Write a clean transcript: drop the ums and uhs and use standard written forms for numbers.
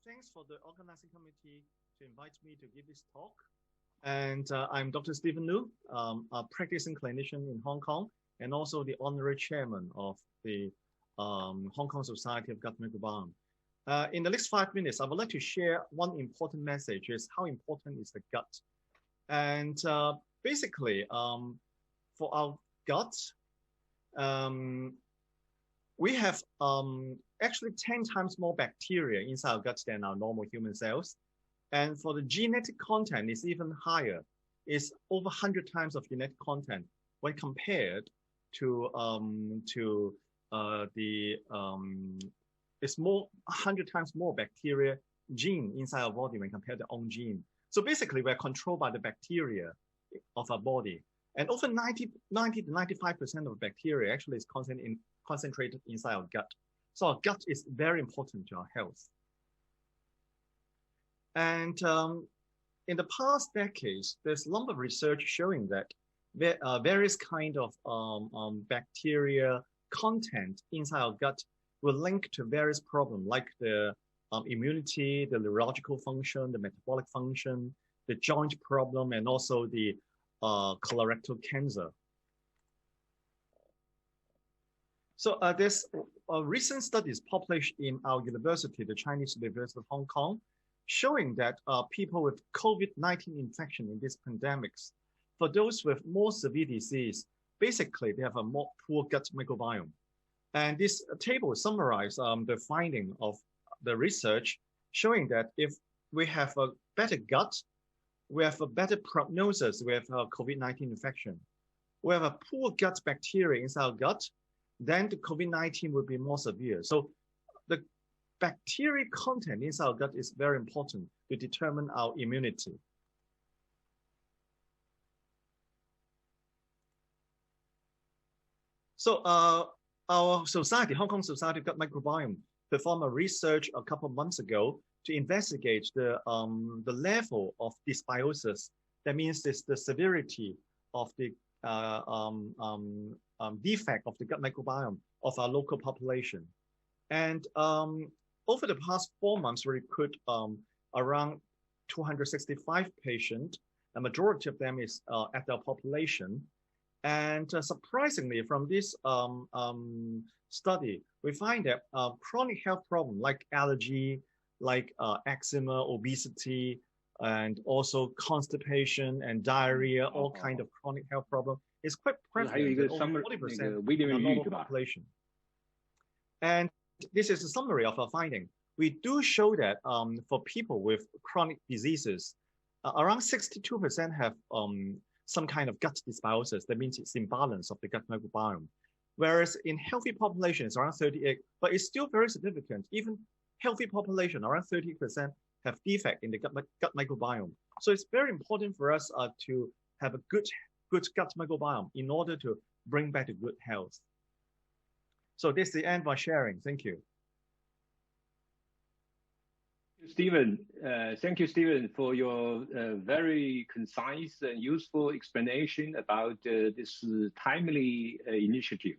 Thanks for the organizing committee to invite me to give this talk. And I'm Dr. Stephen Liu, a practicing clinician in Hong Kong, and also the honorary chairman of the Hong Kong Society of Gut Microbiome. In the next 5 minutes, I would like to share one important message: is how important is the gut. And basically, for our gut, we have actually 10 times more bacteria inside our gut than our normal human cells. And for the genetic content, it's even higher. It's over 100 times of genetic content when compared to it's more 100 times more bacteria gene inside our body when compared to our own gene. So basically, we're controlled by the bacteria of our body. And over 90 to 95% of bacteria actually is concentrated inside our gut. So our gut is very important to our health. And in the past decades, there's a lot of research showing that various kind of bacteria content inside our gut will link to various problems like the immunity, the neurological function, the metabolic function, the joint problem, and also the colorectal cancer. So there's recent studies published in our university, the Chinese University of Hong Kong, showing that people with COVID-19 infection in these pandemics, for those with more severe disease, basically they have a more poor gut microbiome. And this table summarizes the finding of the research showing that if we have a better gut, we have a better prognosis with COVID-19 infection. We have a poor gut bacteria inside our gut, then the COVID-19 will be more severe. So the bacteria content inside our gut is very important to determine our immunity. So our society, Hong Kong Society of Gut Microbiome, performed a research a couple of months ago to investigate the level of dysbiosis. That means it's the severity of the defect of the gut microbiome of our local population. And over the past 4 months, we recruit around 265 patients. The majority of them is at our population. And surprisingly, from this study, we find that chronic health problems like allergy, like eczema, obesity, and also constipation and diarrhea, all kind of chronic health problems, is quite prevalent in over 40% of the normal population. And this is a summary of our finding. We do show that for people with chronic diseases, around 62% have some kind of gut dysbiosis. That means it's imbalance of the gut microbiome. Whereas in healthy population, it's around 38, but it's still very significant. Even healthy population, around 30% have defect in the gut microbiome. So it's very important for us to have a good gut microbiome in order to bring back the good health. So this is the end of my sharing. Thank you. Stephen, thank you, Stephen, for your very concise and useful explanation about this timely initiative.